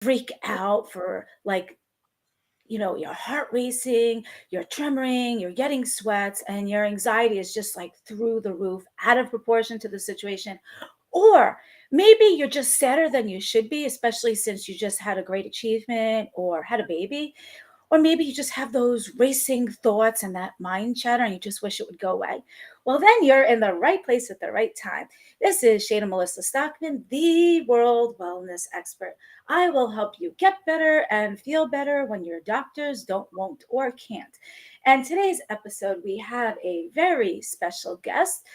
freak out for like, your heart racing, you're tremoring, you're getting sweats, and your anxiety is just like through the roof, out of proportion to the situation. Or maybe you're just sadder than you should be, especially since you just had a great achievement or had a baby. Or maybe you just have those racing thoughts and that mind chatter and you just wish it would go away. Well, then you're in the right place at the right time. This is Shayna Melissa Stockman, the world wellness expert. I will help you get better and feel better when your doctors don't, won't, or can't. And today's episode, we have a very special guest.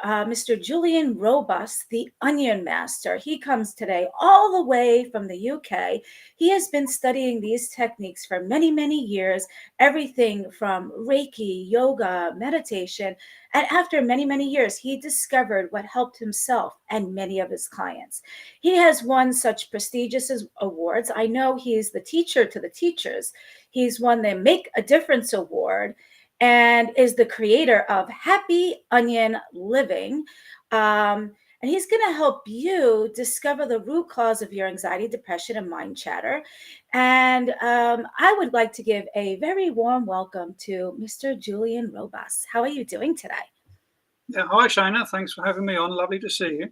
Mr. Julian Robus, the Onion Master. He comes today all the way from the UK. He has been studying these techniques for many, many years, everything from Reiki, yoga, meditation. And after many, many years, he discovered what helped himself and many of his clients. He has won such prestigious awards. I know he is the teacher to the teachers. He's won the Make a Difference Award and is the creator of Happy Onion Living. And he's going to help you discover the root cause of your anxiety, depression, and mind chatter. And I would like to give a very warm welcome to Mr. Julian Robus. How are you doing today? Yeah, hi Shayna. Thanks for having me on. Lovely to see you.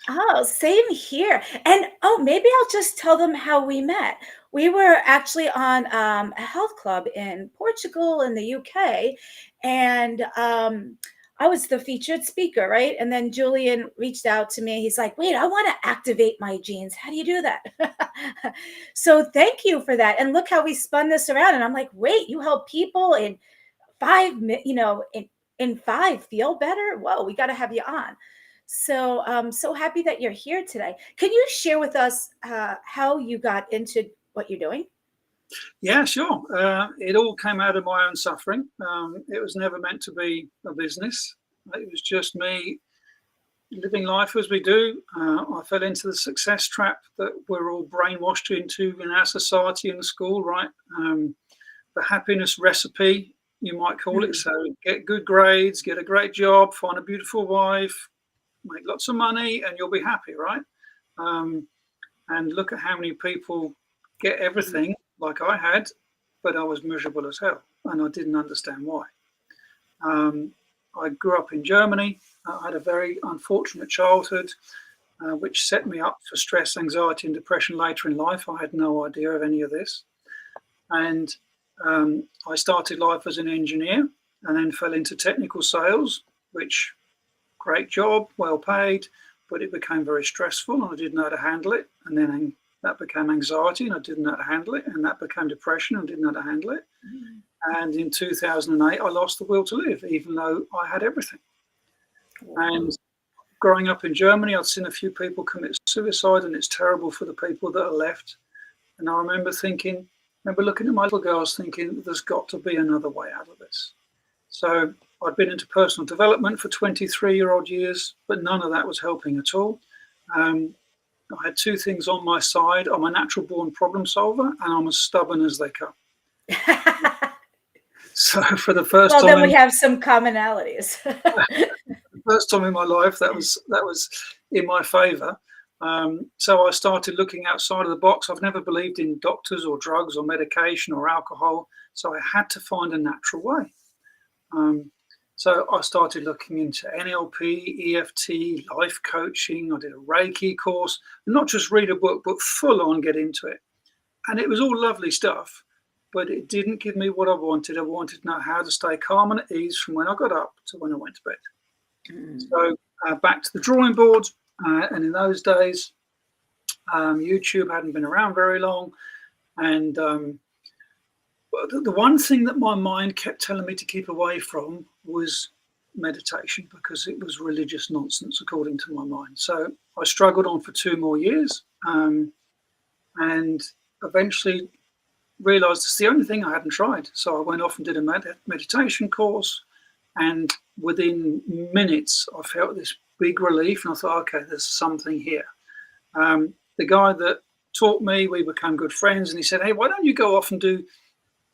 Oh, same here. And maybe I'll just tell them how we met. We were actually on a health club in Portugal in the UK, and I was the featured speaker, right? And then Julian reached out to me. He's like, "Wait, I want to activate my genes. How do you do that?" So thank you for that. And look how we spun this around. And I'm like, "Wait, you help people in 5 minutes, in five feel better? Whoa, we got to have you on." So I'm so happy that you're here today. Can you share with us how you got into what you're doing? Yeah, sure. It all came out of my own suffering. It was never meant to be a business. It was just me living life as we do. I fell into the success trap that we're all brainwashed into in our society and school, right? The happiness recipe, you might call it. So get good grades, get a great job, find a beautiful wife, make lots of money, and you'll be happy, right? And look at how many people get everything like I had, but I was miserable as hell, and I didn't understand why. I grew up in Germany. I had a very unfortunate childhood, which set me up for stress, anxiety, and depression later in life. I had no idea of any of this. And I started life as an engineer and then fell into technical sales, which great job, well paid, but it became very stressful and I didn't know how to handle it. And then that became anxiety and I didn't know how to handle it. And that became depression and I didn't know how to handle it. And in 2008, I lost the will to live, even though I had everything. And growing up in Germany, I'd seen a few people commit suicide, and it's terrible for the people that are left. And I remember looking at my little girls thinking, there's got to be another way out of this. So I'd been into personal development for 23-year-old years, but none of that was helping at all. I had two things on my side. I'm a natural born problem solver and I'm as stubborn as they come. So for the first time... Well, then we have some commonalities. The first time in my life, that was in my favor. So I started looking outside of the box. I've never believed in doctors or drugs or medication or alcohol. So I had to find a natural way. So I started looking into NLP, EFT, life coaching. I did a Reiki course, not just read a book, but full on get into it. And it was all lovely stuff, but it didn't give me what I wanted. I wanted to know how to stay calm and at ease from when I got up to when I went to bed. So back to the drawing board. And in those days, YouTube hadn't been around very long. And the one thing that my mind kept telling me to keep away from was meditation, because it was religious nonsense, according to my mind. So I struggled on for 2 more years and eventually realized it's the only thing I hadn't tried. So I went off and did a meditation course, and within minutes I felt this big relief, and I thought, okay, there's something here. The guy that taught me, we became good friends, and he said, hey, why don't you go off and do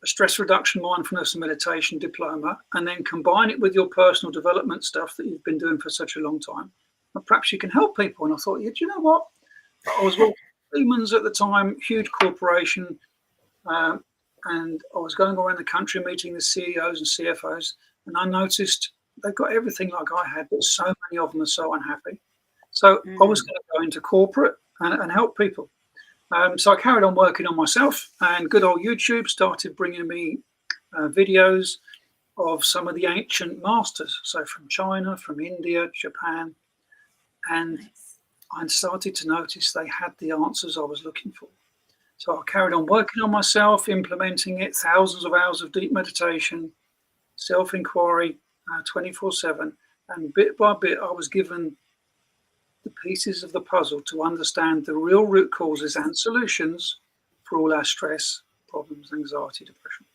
a stress reduction, mindfulness and meditation diploma, and then combine it with your personal development stuff that you've been doing for such a long time, and perhaps you can help people. And I thought, yeah, do you know what? I was Siemens at the time, huge corporation, and I was going around the country meeting the CEOs and CFOs, and I noticed they've got everything like I had, but so many of them are so unhappy. So I was going to go into corporate and help people. So I carried on working on myself, and good old YouTube started bringing me videos of some of the ancient masters, so from China, from India, Japan, and I started to notice they had the answers I was looking for. So I carried on working on myself, implementing it, thousands of hours of deep meditation, self-inquiry, 24/7, and bit by bit I was given the pieces of the puzzle to understand the real root causes and solutions for all our stress, problems, anxiety, depression.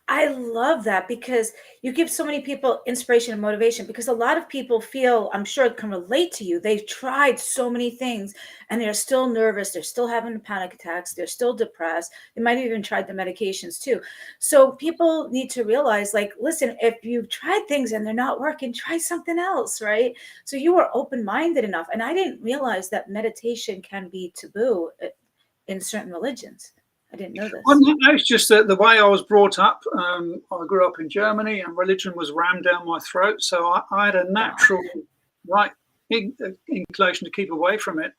I love that because you give so many people inspiration and motivation, because a lot of people feel, I'm sure can relate to you. They've tried so many things and they're still nervous. They're still having panic attacks. They're still depressed. They might have even tried the medications too. So people need to realize, like, listen, if you've tried things and they're not working, try something else, right? So you were open-minded enough. And I didn't realize that meditation can be taboo in certain religions. I didn't know Well, this. no, it's just that the way I was brought up, I grew up in Germany and religion was rammed down my throat. So I had a natural inclination to keep away from it.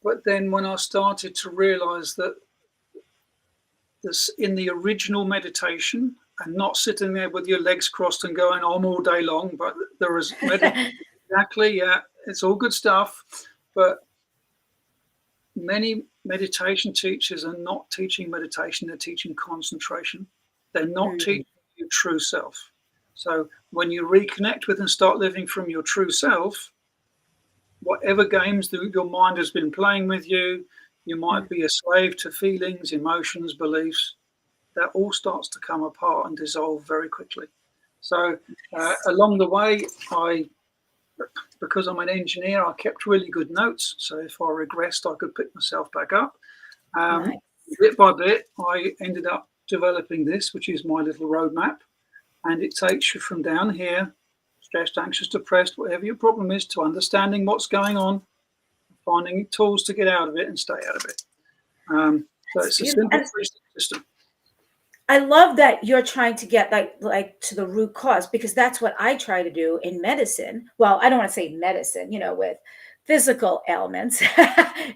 But then when I started to realize that this, in the original meditation, and not sitting there with your legs crossed and going on all day long, but there is exactly, yeah, it's all good stuff. But many meditation teachers are not teaching meditation, they're teaching concentration. They're not teaching your true self. So when you reconnect with and start living from your true self, whatever games your mind has been playing with you, you might be a slave to feelings, emotions, beliefs, that all starts to come apart and dissolve very quickly. So along the way, because I'm an engineer, I kept really good notes. So if I regressed, I could pick myself back up. Nice. Bit by bit, I ended up developing this, which is my little roadmap. And it takes you from down here, stressed, anxious, depressed, whatever your problem is, to understanding what's going on, finding tools to get out of it and stay out of it. So it's a simple system. I love that you're trying to get like to the root cause, because that's what I try to do in medicine. Well, I don't want to say medicine, with physical ailments,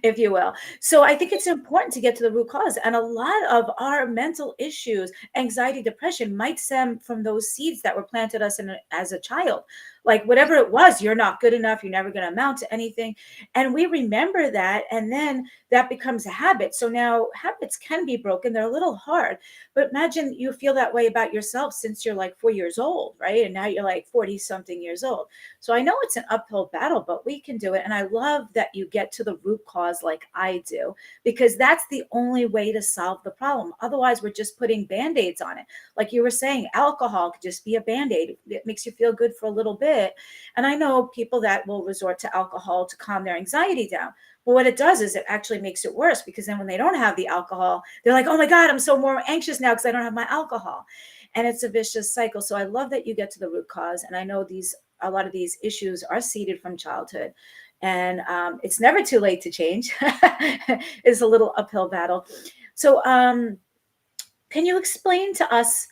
if you will. So I think it's important to get to the root cause. And a lot of our mental issues, anxiety, depression, might stem from those seeds that were planted us in as a child. Like whatever it was, you're not good enough, you're never going to amount to anything. And we remember that, and then that becomes a habit. So now habits can be broken. They're a little hard, but imagine you feel that way about yourself since you're like 4 years old, right? And now you're like 40 something years old. So I know it's an uphill battle, but we can do it. And I love that you get to the root cause like I do, because that's the only way to solve the problem. Otherwise, we're just putting band-aids on it. Like you were saying, alcohol could just be a band-aid. It makes you feel good for a little bit. And I know people that will resort to alcohol to calm their anxiety down. But what it does is it actually makes it worse, because then when they don't have the alcohol, they're like, oh my God, I'm so more anxious now because I don't have my alcohol. And it's a vicious cycle. So I love that you get to the root cause. And I know a lot of these issues are seeded from childhood. And it's never too late to change. It's a little uphill battle. So can you explain to us,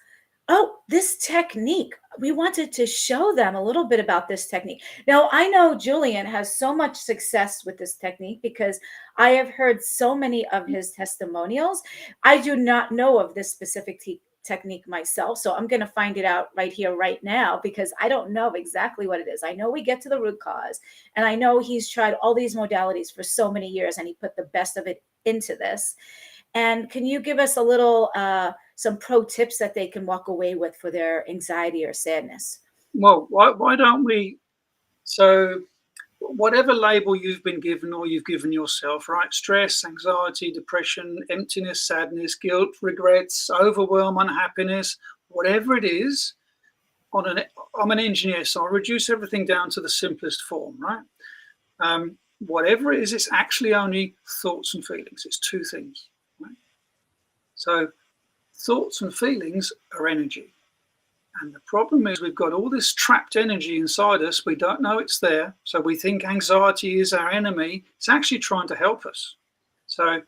this technique? We wanted to show them a little bit about this technique. Now, I know Julian has so much success with this technique because I have heard so many of his testimonials. I do not know of this specific technique myself, so I'm going to find it out right here, right now, because I don't know exactly what it is. I know we get to the root cause, and I know he's tried all these modalities for so many years, and he put the best of it into this. And can you give us a little, some pro tips that they can walk away with for their anxiety or sadness? Well, why don't we? So, whatever label you've been given or you've given yourself, right? Stress, anxiety, depression, emptiness, sadness, guilt, regrets, overwhelm, unhappiness, whatever it is. I'm an engineer, so I reduce everything down to the simplest form, right? Whatever it is, it's actually only thoughts and feelings. It's two things. Right? So thoughts and feelings are energy. And the problem is we've got all this trapped energy inside us. We don't know it's there. So we think anxiety is our enemy. It's actually trying to help us. So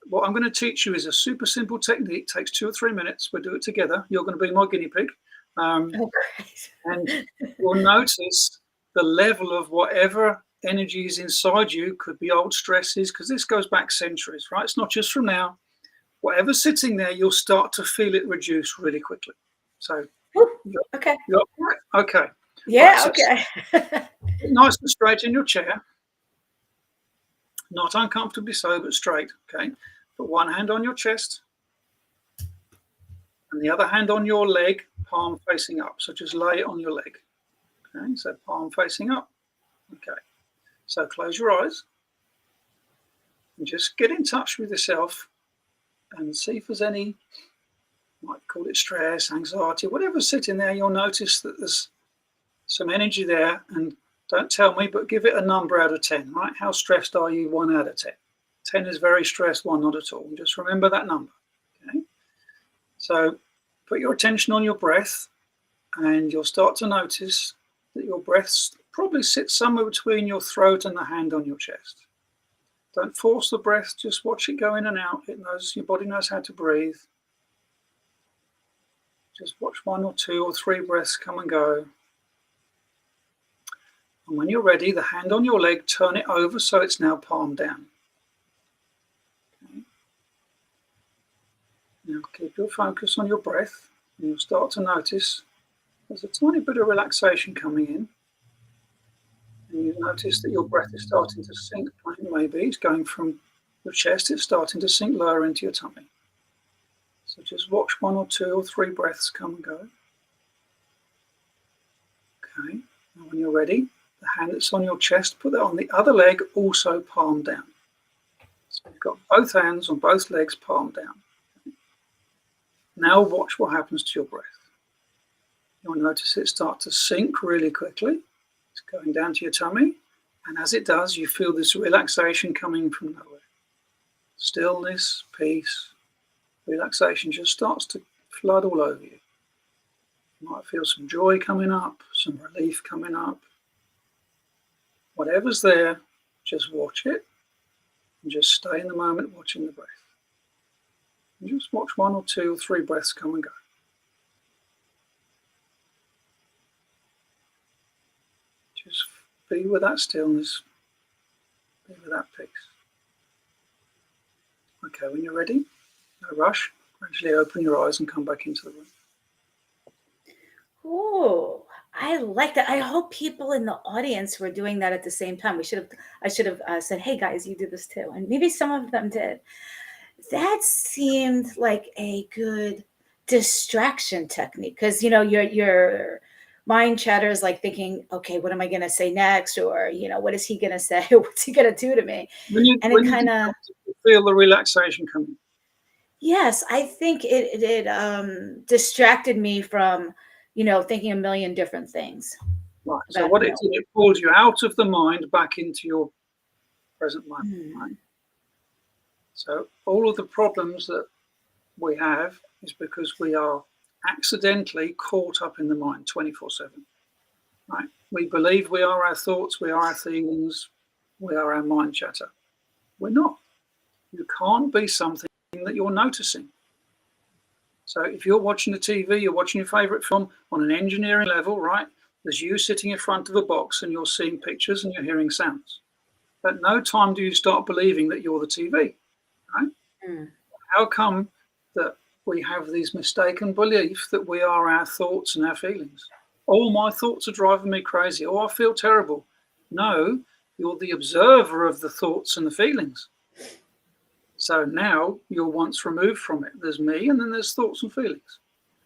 what I'm going to teach you is a super simple technique. It takes 2 or 3 minutes. We'll do it together. You're going to be my guinea pig. And you'll notice the level of whatever energy is inside you. Could be old stresses, because this goes back centuries, right? It's not just from now. Whatever's sitting there, you'll start to feel it reduce really quickly. So, okay. Okay. Yeah, right, so okay. nice and straight in your chair. Not uncomfortably so, but straight. Okay. Put one hand on your chest and the other hand on your leg, palm facing up. So just lay it on your leg. Okay. So palm facing up. Okay. So close your eyes and just get in touch with yourself and see if there's any, you might call it stress, anxiety, whatever's sitting there. You'll notice that there's some energy there, and don't tell me, but give it a number out of 10, right? How stressed are you? 1 out of 10. 10 is very stressed, 1 not at all. And just remember that number, okay? So put your attention on your breath, and you'll start to notice that your breath probably sits somewhere between your throat and the hand on your chest. Don't force the breath, just watch it go in and out. It knows, your body knows how to breathe. Just watch 1 or 2 or 3 breaths come and go. And when you're ready, the hand on your leg, turn it over so it's now palm down. Okay. Now keep your focus on your breath, and you'll start to notice there's a tiny bit of relaxation coming in. And you notice that your breath is starting to sink. Maybe it's going from your chest, it's starting to sink lower into your tummy. So just watch 1 or 2 or 3 breaths come and go. Okay, now when you're ready, the hand that's on your chest, put that on the other leg, also palm down. So you've got both hands on both legs, palm down. Now watch what happens to your breath. You'll notice it start to sink really quickly. It's going down to your tummy. And as it does, you feel this relaxation coming from nowhere. Stillness, peace, relaxation just starts to flood all over you. You might feel some joy coming up, some relief coming up. Whatever's there, just watch it and just stay in the moment watching the breath. And just watch 1 or 2 or 3 breaths come and go. Just be with that stillness, be with that peace. Okay, when you're ready, no rush, gradually open your eyes and come back into the room. Oh, I like that. I hope people in the audience were doing that at the same time. I should have said, "Hey guys, you do this too," and maybe some of them did. That seemed like a good distraction technique, because your mind chatters, like thinking, "Okay, what am I going to say next?" Or what is he going to say? What's he going to do to me? And it kind of feel the relaxation coming. Yes, I think it distracted me from thinking a million different things. Right. So what it did, it pulled you out of the mind back into your present moment. Right? So all of the problems that we have is because we are accidentally caught up in the mind 24/7. Right? We believe we are our thoughts, we are our feelings, we are our mind chatter. We're not. You can't be something that you're noticing. So if you're watching the TV, you're watching your favorite film on an engineering level, right? There's you sitting in front of a box and you're seeing pictures and you're hearing sounds. At no time do you start believing that you're the TV, right? How come that we have these mistaken beliefs that we are our thoughts and our feelings? Oh, my thoughts are driving me crazy. Oh, I feel terrible. No, you're the observer of the thoughts and the feelings. So now you're once removed from it. There's me and then there's thoughts and feelings.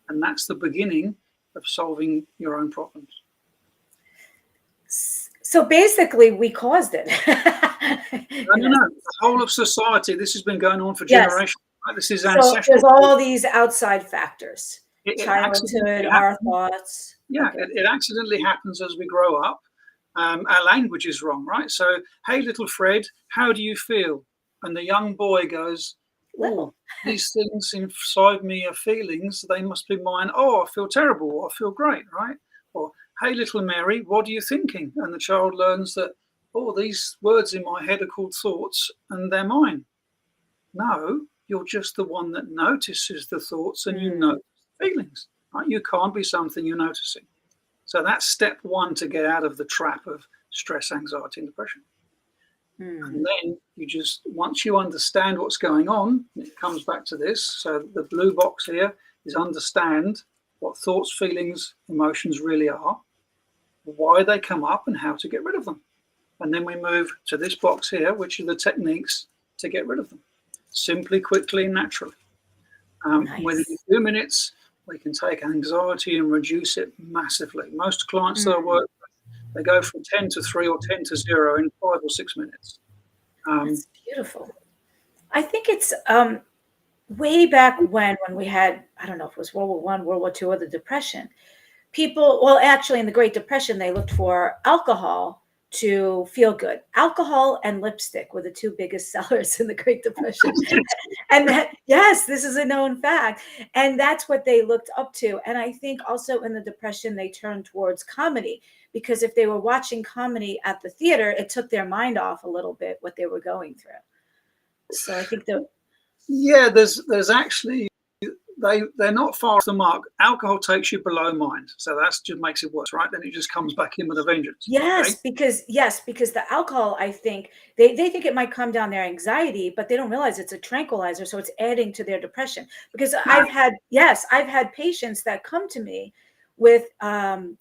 And that's the beginning of solving your own problems. So basically, we caused it. No. The whole of society, this has been going on for generations. Right? This is ancestral. So there's all these outside factors. Childhood, our thoughts. Yeah, okay. It accidentally happens as we grow up. Our language is wrong, right? So, hey, little Fred, how do you feel? And the young boy goes, level. these things inside me are feelings. They must be mine. Oh, I feel terrible. Or I feel great, right? Or, hey, little Mary, what are you thinking? And the child learns that, oh, these words in my head are called thoughts and they're mine. No, you're just the one that notices the thoughts and you notice the feelings. Right? You can't be something you're noticing. So that's step one to get out of the trap of stress, anxiety, and depression. And then you just, once you understand what's going on, it comes back to this. So the blue box here is understand what thoughts, feelings, emotions really are, why they come up, and how to get rid of them. And then we move to this box here, which are the techniques to get rid of them. Simply, quickly, and naturally. Within a few minutes, we can take anxiety and reduce it massively. Most clients that I work with, they go from 10 to 3 or 10 to 0 in 5 or 6 minutes. That's beautiful. I think it's way back when we had, I don't know if it was World War I, World War II, or the Depression. People, well, actually in the Great Depression, they looked for alcohol to feel good. Alcohol and lipstick were the two biggest sellers in the Great Depression. And that, yes, this is a known fact. And that's what they looked up to. And I think also in the Depression, they turned towards comedy, because if they were watching comedy at the theater, it took their mind off a little bit what they were going through. So I think there's actually, they're not far off the mark. Alcohol takes you below mind, so that's just makes it worse, right? Then it just comes back in with a vengeance. Yes, okay? because the alcohol, I think they think it might calm down their anxiety, but they don't realize it's a tranquilizer, so it's adding to their depression. Because I've had patients that come to me with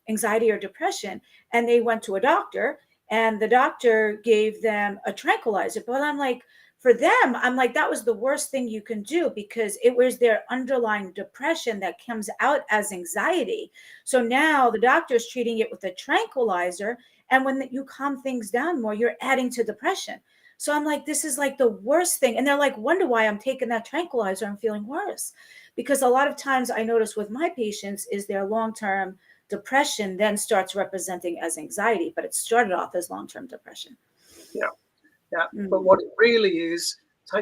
anxiety or depression, and they went to a doctor, and the doctor gave them a tranquilizer. But I'm like, for them, I'm like, that was the worst thing you can do, because it was their underlying depression that comes out as anxiety. So now the doctor is treating it with a tranquilizer. And when you calm things down more, you're adding to depression. So I'm like, this is like the worst thing. And they're like, wonder why I'm taking that tranquilizer. I'm feeling worse. Because a lot of times I notice with my patients is their long-term depression then starts representing as anxiety, but it started off as long-term depression. Yeah. But what it really is,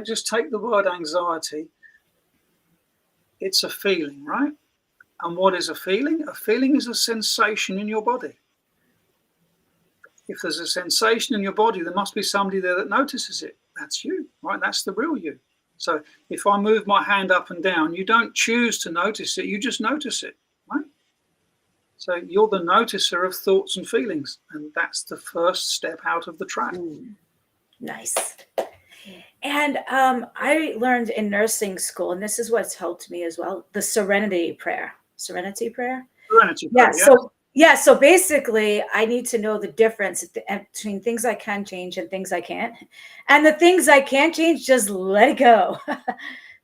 just take the word anxiety. It's a feeling, right? And what is a feeling? A feeling is a sensation in your body. If there's a sensation in your body, there must be somebody there that notices it. That's you, right? That's the real you. So if I move my hand up and down, you don't choose to notice it. You just notice it, right? So you're the noticer of thoughts and feelings. And that's the first step out of the trap. Nice. And I learned in nursing school, and this is what's helped me as well, the serenity prayer. Serenity prayer? So basically, I need to know the difference between things I can change and things I can't. And the things I can't change, just let it go.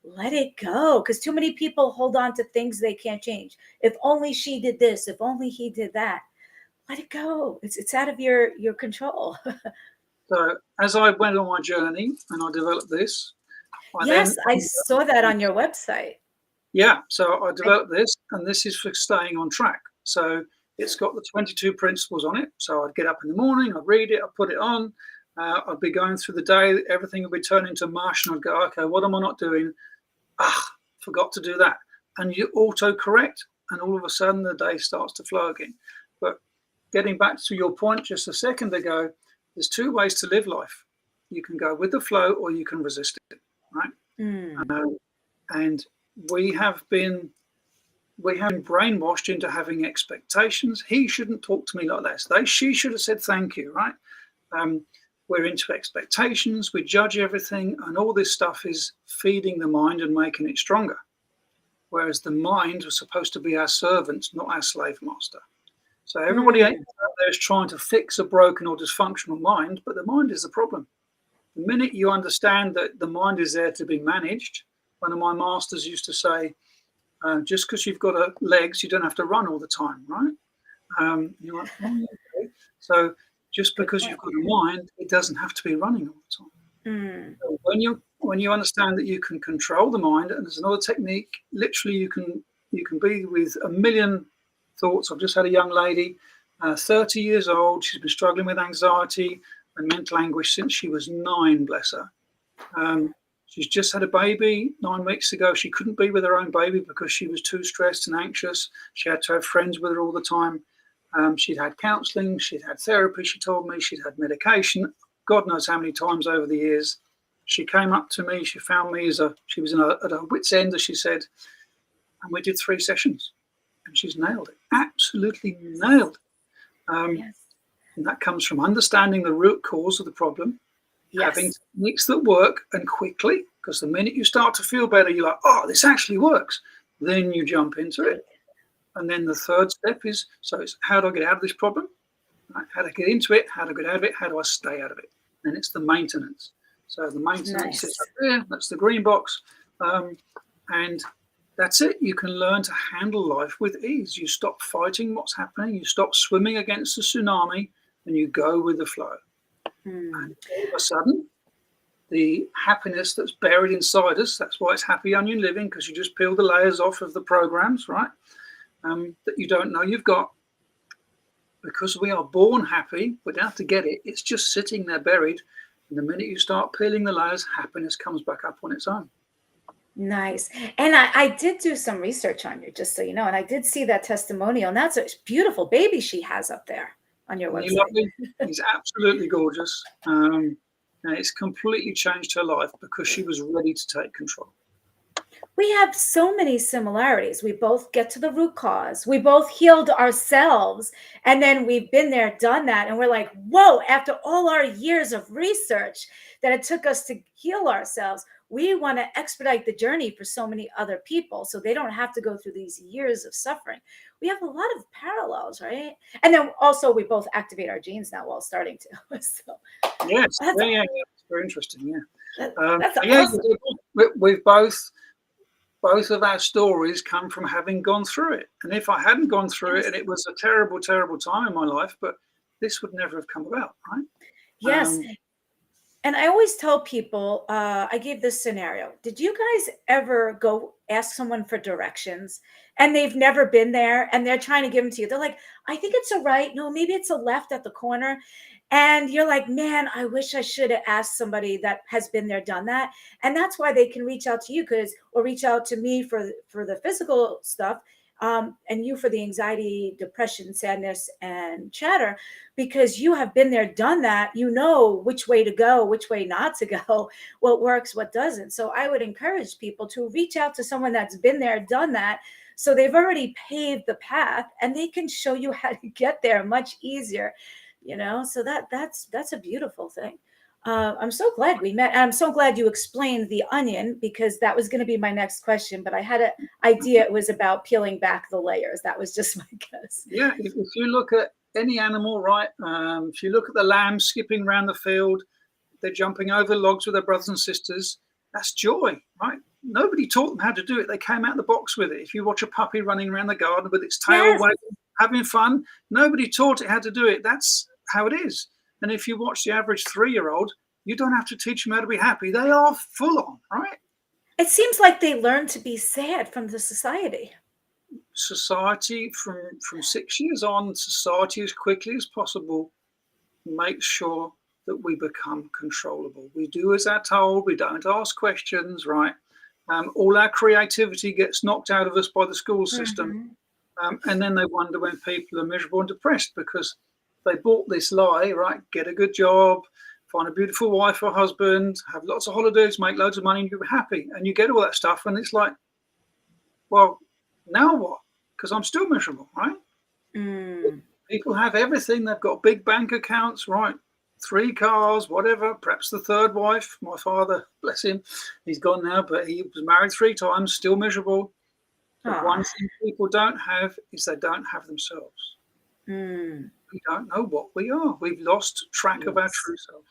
Let it go. Because too many people hold on to things they can't change. If only she did this, if only he did that. Let it go. It's out of your control. So as I went on my journey and I developed this. I saw that on your website. Yeah, so I developed this, and this is for staying on track. So it's got the 22 principles on it. So I'd get up in the morning, I'd read it, I'd put it on, I'd be going through the day, everything would be turning to mush, and I'd go, okay, what am I not doing? Forgot to do that. And you auto-correct, and all of a sudden the day starts to flow again. But getting back to your point just a second ago, there's two ways to live life. You can go with the flow or you can resist it, right? And we have been brainwashed into having expectations. He shouldn't talk to me like that. She should have said thank you, right? We're into expectations. We judge everything, and all this stuff is feeding the mind and making it stronger. Whereas the mind was supposed to be our servant, not our slave master. So everybody out there is trying to fix a broken or dysfunctional mind, but the mind is the problem. The minute you understand that the mind is there to be managed, one of my masters used to say, just because you've got legs, you don't have to run all the time, right? You're like, oh, okay. So just because you've got a mind, it doesn't have to be running all the time. So when you understand that you can control the mind, and there's another technique, literally you can be with a million thoughts. I've just had a young lady, 30 years old. She's been struggling with anxiety and mental anguish since she was 9, bless her. She's just had a baby 9 weeks ago. She couldn't be with her own baby because she was too stressed and anxious. She had to have friends with her all the time. She'd had counseling, she'd had therapy, she told me, she'd had medication, God knows how many times over the years. She came up to me, she found me she was at her wit's end, as she said, and we did 3 sessions. And she's nailed it, absolutely nailed it. Yes. And that comes from understanding the root cause of the problem, Yes. having techniques that work and quickly, because the minute you start to feel better, you're like, oh, this actually works. Then you jump into it. And then the third step is, so it's how do I get out of this problem? Right? How do I get into it? How do I get out of it? How do I stay out of it? And it's the maintenance. So the maintenance is up there. That's the green box. And that's it. You can learn to handle life with ease. You stop fighting what's happening. You stop swimming against the tsunami and you go with the flow. And all of a sudden, the happiness that's buried inside us, that's why it's happy onion living, because you just peel the layers off of the programs, right? That you don't know you've got. Because we are born happy, we don't have to get it. It's just sitting there buried. And the minute you start peeling the layers, happiness comes back up on its own. Nice. And I did do some research on you, just so you know, and I did see that testimonial, and that's a beautiful baby she has up there on your website. He's absolutely gorgeous. And it's completely changed her life because she was ready to take control. We have so many similarities. We both get to the root cause. We both healed ourselves. And then we've been there, done that. And we're like, whoa, after all our years of research that it took us to heal ourselves, we want to expedite the journey for so many other people so they don't have to go through these years of suffering. We have a lot of parallels, right? And then also we both activate our genes now while starting to. So, yes, yeah, it's very interesting, yeah. That's awesome. We've both of our stories come from having gone through it. And if I hadn't gone through it, and it was a terrible, terrible time in my life, but this would never have come about, right? Yes. And I always tell people, I gave this scenario. Did you guys ever go ask someone for directions and they've never been there and they're trying to give them to you? They're like, I think it's a right. No, maybe it's a left at the corner. And you're like, man, I wish I should have asked somebody that has been there, done that. And that's why they can reach out to you or reach out to me for the physical stuff. And you for the anxiety, depression, sadness, and chatter, because you have been there, done that. You know which way to go, which way not to go, what works, what doesn't. So I would encourage people to reach out to someone that's been there, done that. So they've already paved the path and they can show you how to get there much easier, so that's a beautiful thing. I'm so glad we met. I'm so glad you explained the onion, because that was going to be my next question, but I had an idea it was about peeling back the layers. That was just my guess. Yeah, if you look at any animal, right, if you look at the lambs skipping around the field, they're jumping over logs with their brothers and sisters, that's joy, right? Nobody taught them how to do it. They came out of the box with it. If you watch a puppy running around the garden with its tail wagging, having fun, nobody taught it how to do it. That's how it is. And if you watch the average 3-year-old, you don't have to teach them how to be happy. They are full on, right? It seems like they learn to be sad from the society. Society, from 6 years on, society as quickly as possible makes sure that we become controllable. We do as they're told. We don't ask questions, right? All our creativity gets knocked out of us by the school system. And then they wonder when people are miserable and depressed because they bought this lie, right? Get a good job, find a beautiful wife or husband, have lots of holidays, make loads of money, and you're happy. And you get all that stuff, and it's like, well, now what? Because I'm still miserable, right? People have everything. They've got big bank accounts, right? 3 cars, whatever, perhaps the 3rd wife. My father, bless him, he's gone now, but he was married 3 times, still miserable. But one thing people don't have is they don't have themselves. We don't know what we are. We've lost track of our true self.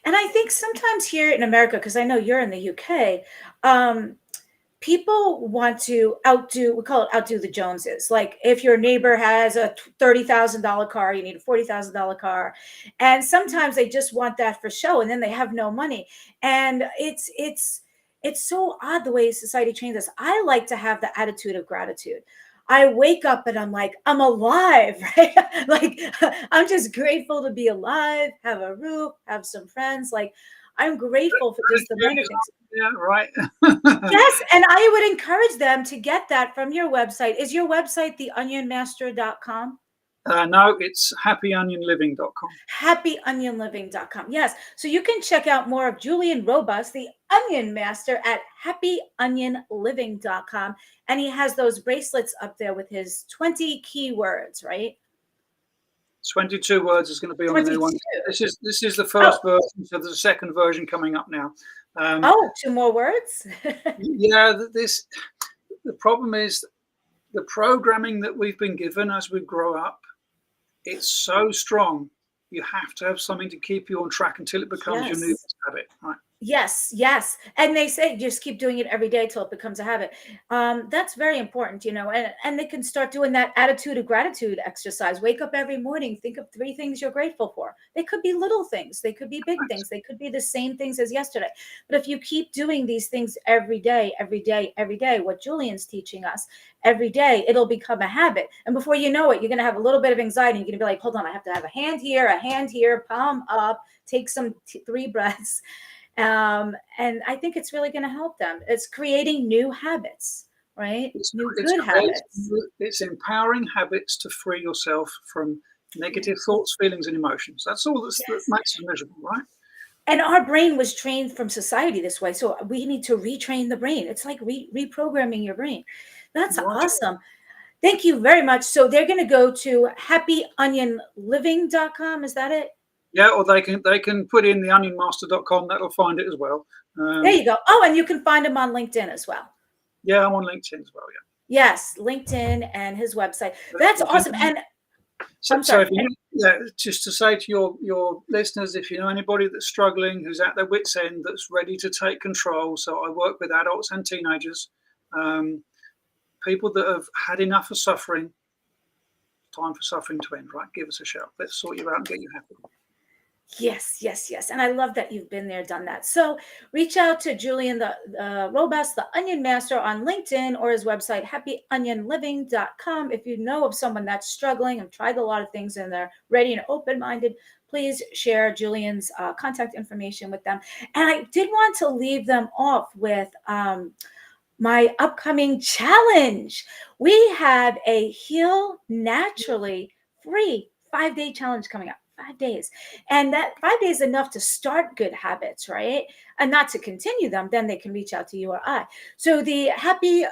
And I think sometimes here in America, because I know you're in the UK, people want to we call it outdo the Joneses. Like if your neighbor has a $30,000 car, you need a $40,000 car. And sometimes they just want that for show and then they have no money. And it's so odd the way society trains us. I like to have the attitude of gratitude. I wake up and I'm like, I'm alive, right? Like, I'm just grateful to be alive, have a roof, have some friends. Like, I'm grateful for just the minor things. Yeah, right. Yes, and I would encourage them to get that from your website. Is your website theonionmaster.com? No, it's happyonionliving.com. Happyonionliving.com. Yes. So you can check out more of Julian Robus, the Onion Master, at happyonionliving.com. And he has those bracelets up there with his 20 keywords, right? 22 words is going to be on the new 22. one. This is the first version, so there's a second version coming up now. Two more words? Yeah, the problem is the programming that we've been given as we grow up, it's so strong. You have to have something to keep you on track until it becomes your new habit, right? Yes, yes. And they say just keep doing it every day till it becomes a habit. That's very important, and they can start doing that attitude of gratitude exercise. Wake up every morning, think of 3 things you're grateful for. They could be little things, they could be big things, they could be the same things as yesterday. But if you keep doing these things every day, what Julian's teaching us, every day, it'll become a habit. And before you know it, you're going to have a little bit of anxiety. You're going to be like, hold on, I have to have a hand here, palm up, take some 3 breaths. And I think it's really going to help them. It's creating new habits, right? Good habits. It's empowering habits to free yourself from negative thoughts, feelings, and emotions. That's all that makes it miserable, right? And our brain was trained from society this way. So we need to retrain the brain. It's like reprogramming your brain. That's awesome. Thank you very much. So they're going to go to happyonionliving.com. Is that it? Yeah, or they can put in theonionmaster.com. That'll find it as well. There you go. Oh, and you can find him on LinkedIn as well. Yeah, I'm on LinkedIn as well. Yeah. Yes, LinkedIn and his website. That's awesome. And so just to say to your listeners, if you know anybody that's struggling, who's at their wits' end, that's ready to take control. So I work with adults and teenagers, people that have had enough of suffering. Time for suffering to end, right? Give us a shout. Let's sort you out and get you happy. Yes. And I love that you've been there, done that. So reach out to Julian Robus, the Onion Master, on LinkedIn or his website, happyonionliving.com. If you know of someone that's struggling and tried a lot of things and they're ready and open-minded, please share Julian's contact information with them. And I did want to leave them off with my upcoming challenge. We have a Heal Naturally free 5-day challenge coming up. 5 days. And that 5 days is enough to start good habits, right? And not to continue them. Then they can reach out to you or I. So the Happy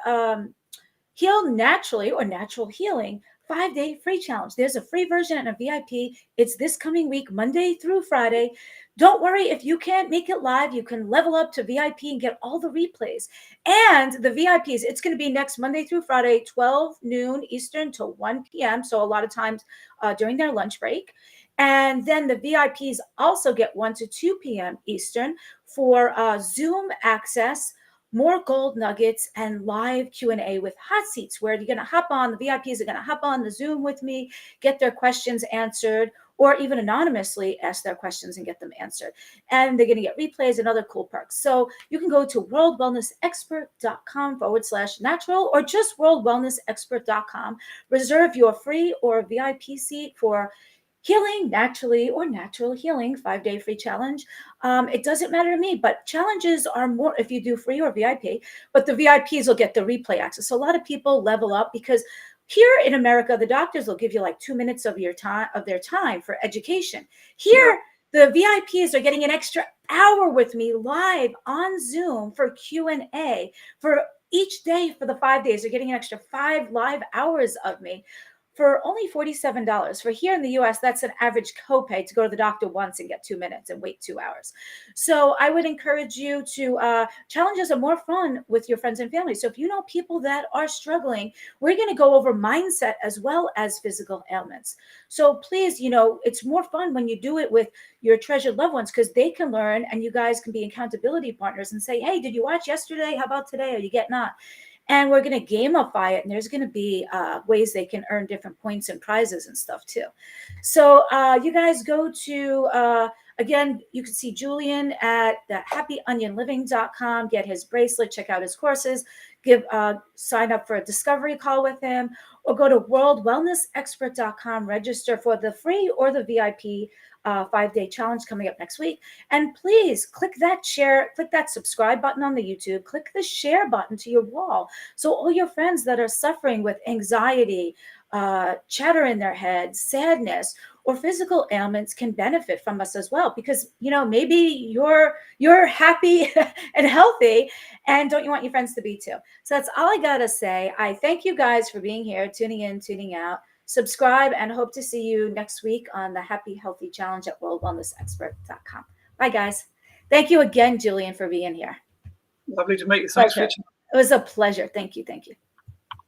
Heal Naturally or Natural Healing 5-day free challenge. There's a free version and a VIP. It's this coming week, Monday through Friday. Don't worry if you can't make it live. You can level up to VIP and get all the replays. And the VIPs, it's going to be next Monday through Friday, 12 noon Eastern to 1 p.m. So a lot of times during their lunch break. And then the VIPs also get 1 to 2 p.m. Eastern for Zoom access, more gold nuggets, and live Q&A with hot seats where you're going to hop on. The VIPs are going to hop on the Zoom with me, get their questions answered, or even anonymously ask their questions and get them answered. And they're going to get replays and other cool perks. So you can go to worldwellnessexpert.com/natural or just worldwellnessexpert.com. Reserve your free or VIP seat for Healing Naturally or Natural Healing 5-day free challenge. It doesn't matter to me, but challenges are more if you do free or VIP, but the VIPs will get the replay access. So a lot of people level up because here in America, the doctors will give you like 2 minutes of their time for education. Here, the VIPs are getting an extra hour with me live on Zoom for Q&A for each day for the 5 days. They're getting an extra 5 live hours of me for only $47. For here in the US, that's an average copay to go to the doctor once and get 2 minutes and wait 2 hours. So I would encourage you to, challenges are more fun with your friends and family. So if you know people that are struggling, we're going to go over mindset as well as physical ailments. So please, it's more fun when you do it with your treasured loved ones because they can learn and you guys can be accountability partners and say, hey, did you watch yesterday? How about today? Are you getting on? And we're going to gamify it. And there's going to be ways they can earn different points and prizes and stuff too. So you guys go to, again, you can see Julian at the happyonionliving.com, get his bracelet, check out his courses, sign up for a discovery call with him, or go to worldwellnessexpert.com, register for the free or the VIP 5-day challenge coming up next week. And please click that share, click that subscribe button on the YouTube, click the share button to your wall. So all your friends that are suffering with anxiety, chatter in their head, sadness, or physical ailments can benefit from us as well, because maybe you're happy and healthy, and don't you want your friends to be too? So that's all I gotta say. I thank you guys for being here, tuning in, tuning out. Subscribe, and hope to see you next week on the Happy Healthy Challenge at worldwellnessexpert.com. Bye guys. Thank you again, Julian, for being here. Lovely to meet you. Thanks for your time. It was a pleasure. Thank you.